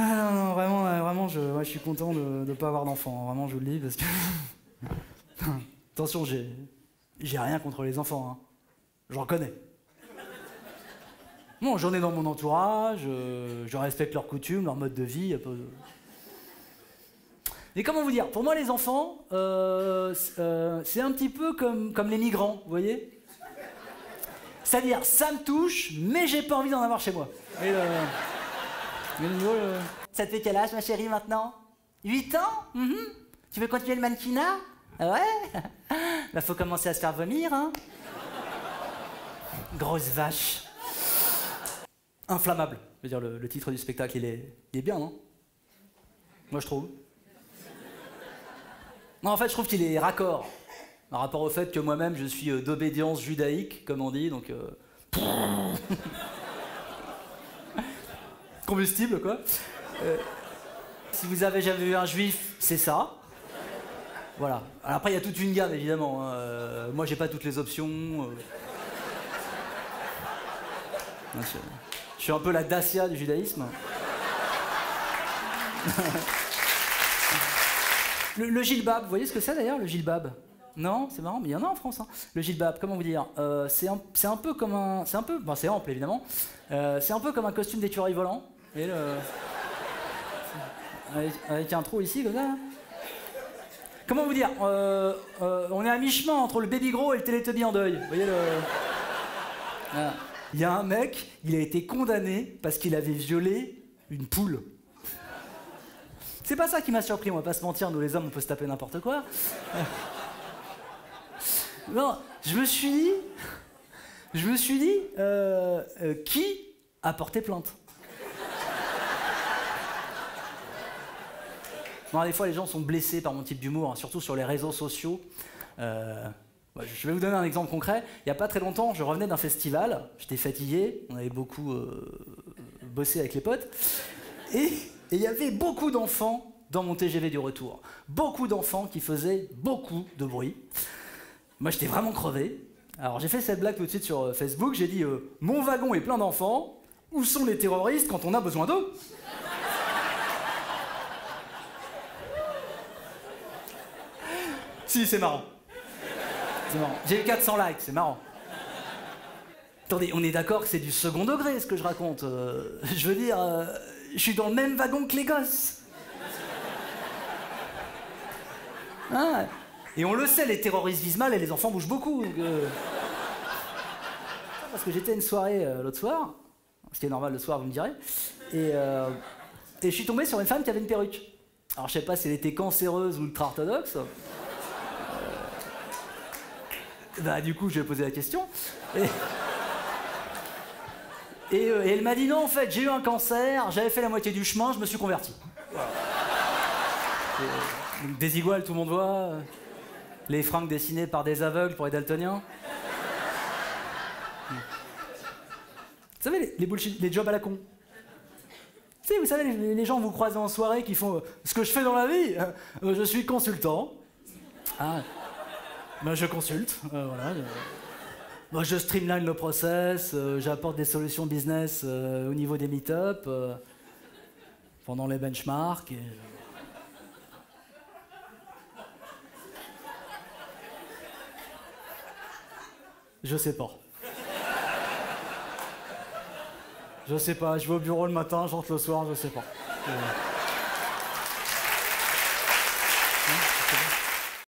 Ah non, non, vraiment, vraiment, je suis content de ne pas avoir d'enfant. Vraiment, je vous le dis, parce que... Attention, j'ai rien contre les enfants, hein. J'en connais. Bon, j'en ai dans mon entourage, je respecte leurs coutumes, leur mode de vie, y a pas de... Mais comment vous dire, pour moi, les enfants, c'est un petit peu comme les migrants, vous voyez? C'est-à-dire, ça me touche, mais j'ai pas envie d'en avoir chez moi. Et Ça te fait quel âge, ma chérie, maintenant? 8 ans? Tu veux continuer le mannequinat? Ouais. Bah, faut commencer à se faire vomir, hein. Grosse vache. Inflammable. Je veux dire, le titre du spectacle, il est bien, non? Moi, je trouve. Non, en fait, je trouve qu'il est raccord. Par rapport au fait que moi-même, je suis d'obédience judaïque, comme on dit, donc... Combustible, quoi. Si vous avez jamais vu un juif, c'est ça. Voilà. Alors après, il y a toute une gamme, évidemment. Hein. Moi, j'ai pas toutes les options. Je suis un peu la Dacia du judaïsme. Le gilbab, vous voyez ce que c'est d'ailleurs, le gilbab? Non, c'est marrant, mais il y en a en France. Hein. Le gilbab, comment vous dire? C'est un peu comme un... C'est un peu... Bon, c'est ample, évidemment. C'est un peu comme un costume d'écureuil volant. Vous voyez, avec un trou ici, comme ça. Comment vous dire? On est à mi-chemin entre le Baby Gros et le Télétubby en deuil. Vous voyez le... Voilà. Il y a un mec, il a été condamné parce qu'il avait violé une poule. C'est pas ça qui m'a surpris, on va pas se mentir, nous les hommes on peut se taper n'importe quoi. Non, je me suis dit, qui a porté plainte? Bon, des fois les gens sont blessés par mon type d'humour, hein, surtout sur les réseaux sociaux. Je vais vous donner un exemple concret. Il n'y a pas très longtemps, je revenais d'un festival, j'étais fatigué, on avait beaucoup bossé avec les potes, et il y avait beaucoup d'enfants dans mon TGV du retour. Beaucoup d'enfants qui faisaient beaucoup de bruit. Moi, j'étais vraiment crevé. Alors, j'ai fait cette blague tout de suite sur Facebook, j'ai dit « Mon wagon est plein d'enfants, où sont les terroristes quand on a besoin d'eux ?» Si, c'est marrant. C'est marrant. J'ai eu 400 likes, c'est marrant. Attendez, on est d'accord que c'est du second degré ce que je raconte. Je veux dire, je suis dans le même wagon que les gosses. Ah, et on le sait, les terroristes visent mal et les enfants bougent beaucoup. Parce que j'étais à une soirée l'autre soir, ce qui est normal le soir, vous me direz, et je suis tombé sur une femme qui avait une perruque. Alors je sais pas si elle était cancéreuse ou ultra-orthodoxe. Bah du coup, je lui ai posé la question. Et elle m'a dit non, en fait, j'ai eu un cancer, j'avais fait la moitié du chemin, je me suis converti. Voilà. Donc, des iguales, tout le monde voit. Les fringues dessinées par des aveugles pour les daltoniens. Vous savez, les bullshit, les jobs à la con. Tu sais, vous savez, les gens vous croisez en soirée qui font ce que je fais dans la vie, je suis consultant. Ah. Ben, je consulte, voilà. Moi, je streamline le process, j'apporte des solutions business au niveau des meet-up, pendant les benchmarks. Je sais pas. Je sais pas, je vais au bureau le matin, je rentre le soir, je sais pas.